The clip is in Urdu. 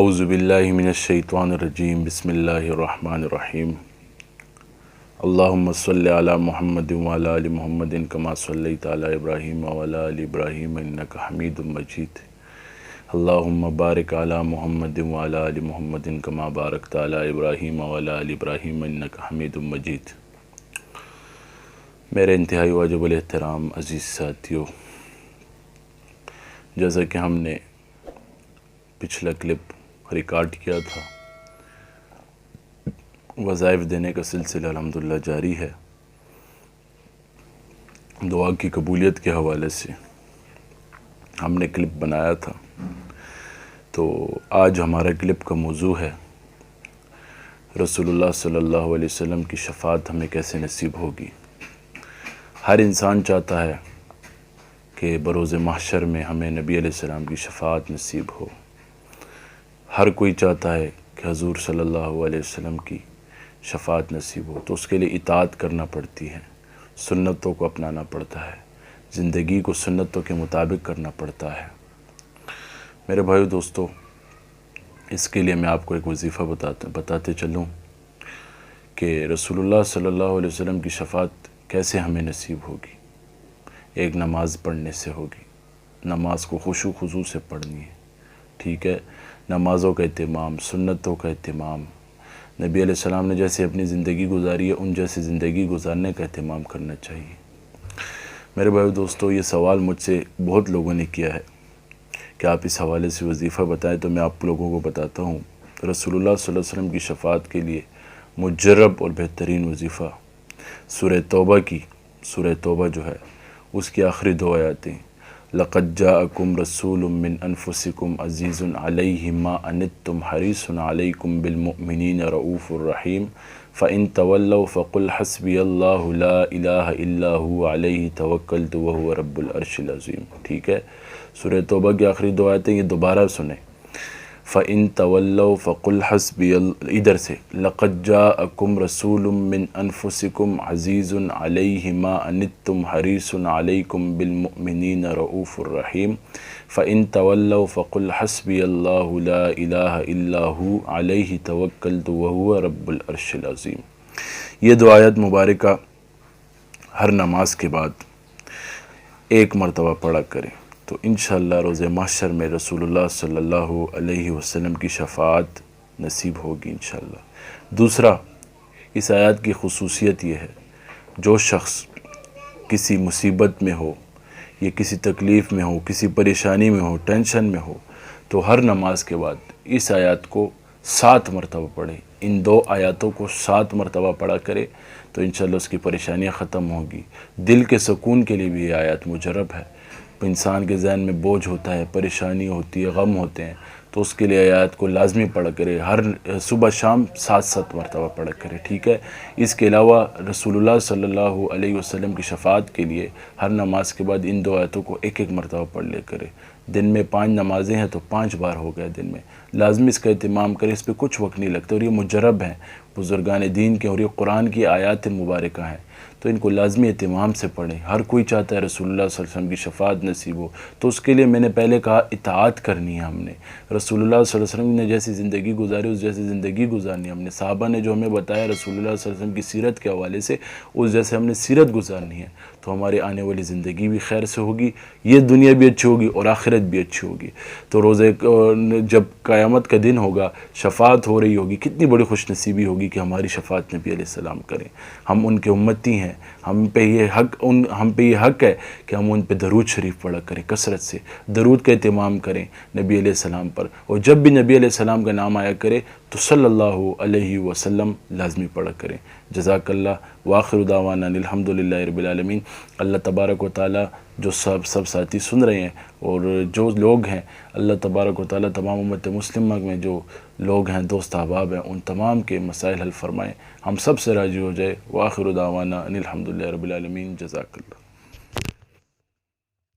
اعوذ باللہ من الشیطان الرجیم بسم اللہ الرحمن الرحیم اللہم صلی علی محمد وعلی آل محمد کما صلیت علی ابراہیم وعلی آل ابراہیم انک حمید مجید اللہم بارک علی محمد وعلی آل محمد کما بارکت علی ابراہیم وعلی آل ابراہیم انک حمید مجید۔ میرے انتہائی واجب الاحترام عزیز ساتھیو، جیسا کہ ہم نے پچھلا کلپ ریکارڈ کیا تھا، وظائف دینے کا سلسلہ الحمدللہ جاری ہے۔ دعا کی قبولیت کے حوالے سے ہم نے کلپ بنایا تھا، تو آج ہمارا کلپ کا موضوع ہے رسول اللہ صلی اللہ علیہ وسلم کی شفاعت ہمیں کیسے نصیب ہوگی۔ ہر انسان چاہتا ہے کہ بروز محشر میں ہمیں نبی علیہ السلام کی شفاعت نصیب ہو۔ ہر کوئی چاہتا ہے کہ حضور صلی اللہ علیہ وسلم کی شفاعت نصیب ہو، تو اس کے لیے اطاعت کرنا پڑتی ہے، سنتوں کو اپنانا پڑتا ہے، زندگی کو سنتوں کے مطابق کرنا پڑتا ہے۔ میرے بھائیو دوستو، اس کے لیے میں آپ کو ایک وظیفہ بتاتے چلوں کہ رسول اللہ صلی اللہ علیہ وسلم کی شفاعت کیسے ہمیں نصیب ہوگی۔ ایک نماز پڑھنے سے ہوگی، نماز کو خشوع خضوع سے پڑھنی ہے، ٹھیک ہے۔ نمازوں کا اہتمام، سنتوں کا اہتمام، نبی علیہ السلام نے جیسے اپنی زندگی گزاری ہے ان جیسے زندگی گزارنے کا اہتمام کرنا چاہیے۔ میرے بھائی دوستو، یہ سوال مجھ سے بہت لوگوں نے کیا ہے کہ آپ اس حوالے سے وظیفہ بتائیں، تو میں آپ لوگوں کو بتاتا ہوں۔ رسول اللہ صلی اللہ علیہ وسلم کی شفاعت کے لیے مجرب اور بہترین وظیفہ سورہ توبہ جو ہے اس کی آخری دو آیاتیں، لَقَدْ جَاءَكُمْ رَسُولٌ مِّنْ أَنفُسِكُمْ عَزِيزٌ عَلَيْهِ مَا أَنِتُّمْ حَرِيصٌ عَلَيْكُمْ بِالْمُؤْمِنِينَ رَءُوفٌ رَحِيمٌ فَإِن تَوَلَّوْا فَقُلْ حَسْبِيَ اللَّهُ لَا إِلَٰهَ إِلَّا هُوَ عَلَيْهِ تَوَكَّلْتُ وَهُوَ رَبُّ الْعَرْشِ الْعَظِيمِ، ٹھیک ہے۔ سورہ توبہ کی آخری دو آیتیں یہ دوبارہ سنیں۔ فَإِن تَوَلَّوْا فَقُلْ حَسْبِيَ ادھر سے لَقَدْ جَاءَكُمْ رَسُولٌ مِّنْ أَنفُسِكُمْ عَزِيزٌ عَلَيْهِ مَا أَنِتُّمْ حَرِيصٌ عَلَيْكُمْ بِالْمُؤْمِنِينَ رَءُوفٌ رَحِيمٌ فَإِن تَوَلَّوْا فَقُلْ حَسْبِيَ اللَّهُ لَا إِلَٰهَ إِلَّا هُوَ عَلَيْهِ تَوَكَّلْتُ وَهُوَ رَبُّ الْعَرْشِ الْعَظِيمِ۔ یہ دو آیت مبارکہ ہر نماز کے بعد ایک مرتبہ پڑھا کریں، تو انشاءاللہ روز محشر میں رسول اللہ صلی اللہ علیہ وسلم کی شفاعت نصیب ہوگی انشاءاللہ۔ دوسرا، اس آیات کی خصوصیت یہ ہے، جو شخص کسی مصیبت میں ہو، یا کسی تکلیف میں ہو، کسی پریشانی میں ہو، ٹینشن میں ہو، تو ہر نماز کے بعد اس آیات کو 7 مرتبہ پڑھے۔ ان دو آیاتوں کو 7 مرتبہ پڑھا کرے تو انشاءاللہ اس کی پریشانیاں ختم ہوگی۔ دل کے سکون کے لیے بھی یہ آیات مجرب ہے۔ انسان کے ذہن میں بوجھ ہوتا ہے، پریشانی ہوتی ہے، غم ہوتے ہیں، تو اس کے لیے آیات کو لازمی پڑھا کرے، ہر صبح شام 7 مرتبہ پڑھا کرے، ٹھیک ہے۔ اس کے علاوہ رسول اللہ صلی اللہ علیہ وسلم کی شفاعت کے لیے ہر نماز کے بعد ان دو آیتوں کو ایک مرتبہ پڑھ لے کرے۔ دن میں 5 نمازیں ہیں تو 5 بار ہو گئے دن میں، لازمی اس کا اہتمام کرے، اس پہ کچھ وقت نہیں لگتا، اور یہ مجرب ہیں بزرگان دین کے، اور یہ قرآن کی آیات مبارکہ ہیں، تو ان کو لازمی اہتمام سے پڑھیں۔ ہر کوئی چاہتا ہے رسول اللہ صلی اللہ علیہ وسلم کی شفاعت نصیب ہو، تو اس کے لیے میں نے پہلے کہا اطاعت کرنی ہے ہم نے۔ رسول اللہ صلی اللہ علیہ وسلم نے جیسی زندگی گزاری اس جیسی زندگی گزارنی ہے ہم نے۔ صحابہ نے جو ہمیں بتایا رسول اللہ صلی اللہ علیہ وسلم کی سیرت کے حوالے سے، اس جیسے ہم نے سیرت گزارنی ہے، تو ہماری آنے والی زندگی بھی خیر سے ہوگی، یہ دنیا بھی اچھی ہوگی اور آخرت بھی اچھی ہوگی۔ تو روزے جب قیامت کا دن ہوگا، شفاعت ہو رہی ہوگی، کتنی بڑی خوش نصیبی ہوگی کہ ہماری شفاعت نبی علیہ السلام کریں۔ ہم ان کے امتی ہیں، ہم پہ یہ حق ہے کہ ہم ان پہ درود شریف پڑھا کریں، کثرت سے درود کا اہتمام کریں نبی علیہ السلام پر، اور جب بھی نبی علیہ السلام کا نام آیا کرے تو صلی اللہ علیہ وسلم لازمی پڑھا کریں۔ جزاک اللہ، وآخر دعوانا الحمدللہ رب العالمین۔ اللہ تبارک و تعالی جو سب ساتھی سن رہے ہیں اور جو لوگ ہیں، اللہ تبارک و تعالی تمام امت مسلمہ میں جو لوگ ہیں، دوست احباب ہیں، ان تمام کے مسائل حل فرمائیں، ہم سب سے راضی ہو جائے۔ وآخر دعوانا الحمدللہ رب العالمین۔ جزاک اللہ۔